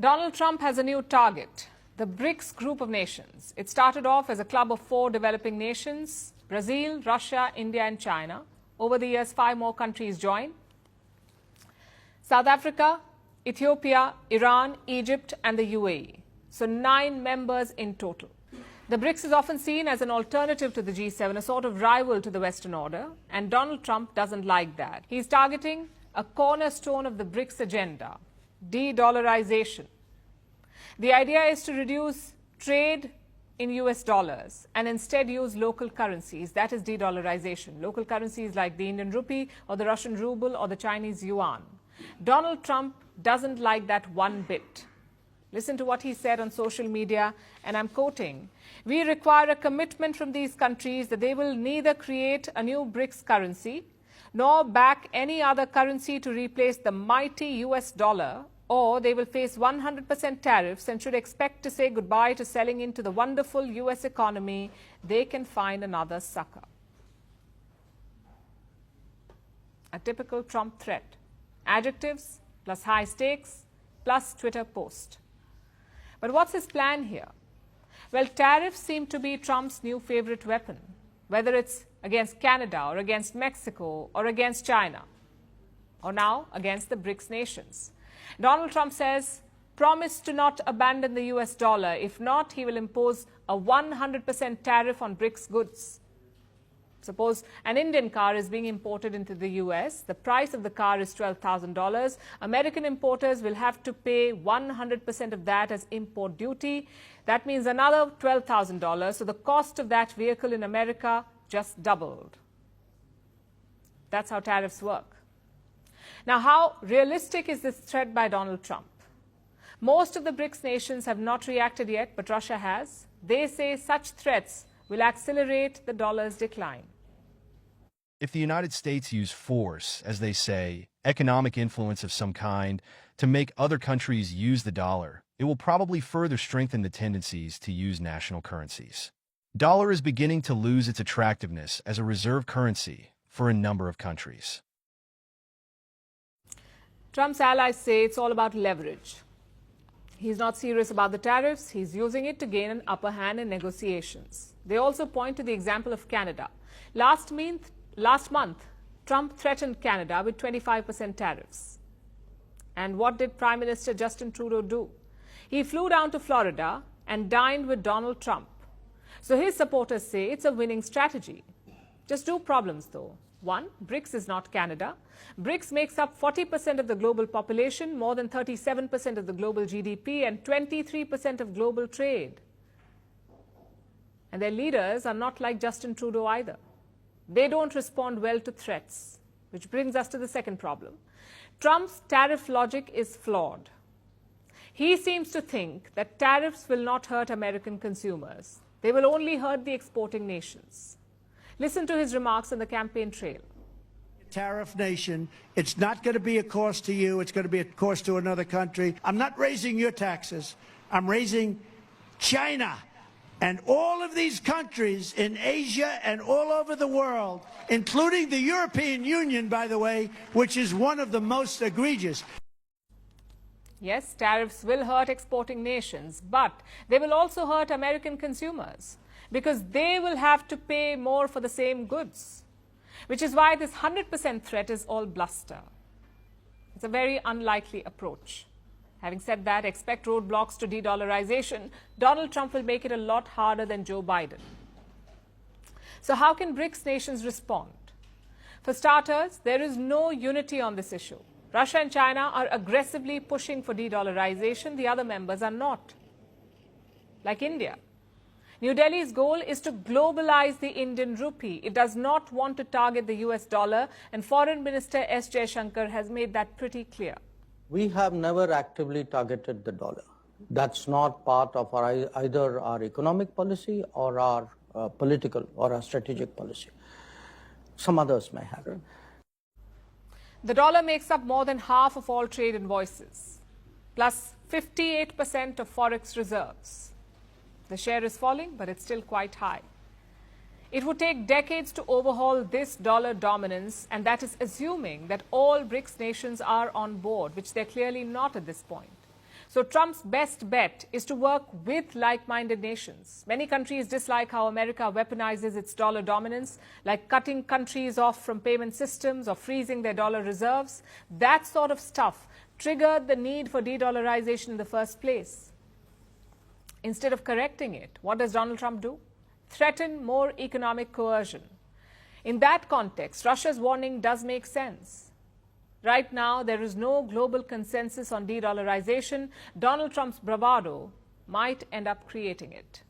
Donald Trump has a new target, the BRICS group of nations. It started off as a club of 4 developing nations, Brazil, Russia, India and China. Over the years, 5 more countries joined. South Africa, Ethiopia, Iran, Egypt and the UAE. So 9 members in total. The BRICS is often seen as an alternative to the G7, a sort of rival to the Western order, and Donald Trump doesn't like that. He's targeting a cornerstone of the BRICS agenda, de-dollarization. The idea is to reduce trade in US dollars and instead use local currencies. That is de-dollarization. Local currencies like the Indian rupee or the Russian ruble or the Chinese yuan. Donald Trump doesn't like that one bit. Listen to what he said on social media, and I'm quoting, "We require a commitment from these countries that they will neither create a new BRICS currency nor back any other currency to replace the mighty US dollar, or they will face 100% tariffs and should expect to say goodbye to selling into the wonderful US economy. They can find another sucker." A typical Trump threat. Adjectives plus high stakes plus Twitter post. But what's his plan here? Well, tariffs seem to be Trump's new favorite weapon, whether it's against Canada or against Mexico or against China, or now against the BRICS nations. Donald Trump says, promise to not abandon the US dollar. If not, he will impose a 100% tariff on BRICS goods. Suppose an Indian car is being imported into the US. The price of the car is $12,000. American importers will have to pay 100% of that as import duty. That means another $12,000. So the cost of that vehicle in America just doubled. That's how tariffs work. Now, how realistic is this threat by Donald Trump? Most of the BRICS nations have not reacted yet, but Russia has. They say such threats will accelerate the dollar's decline. If the United States use force, as they say, economic influence of some kind, to make other countries use the dollar, it will probably further strengthen the tendencies to use national currencies. Dollar is beginning to lose its attractiveness as a reserve currency for a number of countries. Trump's allies say it's all about leverage. He's not serious about the tariffs. He's using it to gain an upper hand in negotiations. They also point to the example of Canada. Last month, Trump threatened Canada with 25% tariffs. And what did Prime Minister Justin Trudeau do? He flew down to Florida and dined with Donald Trump. So his supporters say it's a winning strategy. Just 2 problems, though. 1, BRICS is not Canada. BRICS makes up 40% of the global population, more than 37% of the global GDP, and 23% of global trade. And their leaders are not like Justin Trudeau either. They don't respond well to threats, which brings us to the second problem. Trump's tariff logic is flawed. He seems to think that tariffs will not hurt American consumers. They will only hurt the exporting nations. Listen to his remarks on the campaign trail. Tariff nation, it's not going to be a cost to you, it's going to be a cost to another country. I'm not raising your taxes, I'm raising China and all of these countries in Asia and all over the world, including the European Union, by the way, which is one of the most egregious. Yes, tariffs will hurt exporting nations, but they will also hurt American consumers, because they will have to pay more for the same goods, which is why this 100% threat is all bluster. It's a very unlikely approach. Having said that, expect roadblocks to de-dollarization. Donald Trump will make it a lot harder than Joe Biden. So how can BRICS nations respond? For starters, there is no unity on this issue. Russia and China are aggressively pushing for de-dollarization. The other members are not. Like India. New Delhi's goal is to globalize the Indian rupee. It does not want to target the US dollar, and Foreign Minister S. Jaishankar has made that pretty clear. We have never actively targeted the dollar. That's not part of either our economic policy or our political or our strategic policy. Some others may have. The dollar makes up more than half of all trade invoices, plus 58% of forex reserves. The share is falling, but it's still quite high. It would take decades to overhaul this dollar dominance, and that is assuming that all BRICS nations are on board, which they're clearly not at this point. So Trump's best bet is to work with like-minded nations. Many countries dislike how America weaponizes its dollar dominance, like cutting countries off from payment systems or freezing their dollar reserves. That sort of stuff triggered the need for de-dollarization in the first place. Instead of correcting it, what does Donald Trump do? Threaten more economic coercion. In that context, Russia's warning does make sense. Right now, there is no global consensus on de-dollarization. Donald Trump's bravado might end up creating it.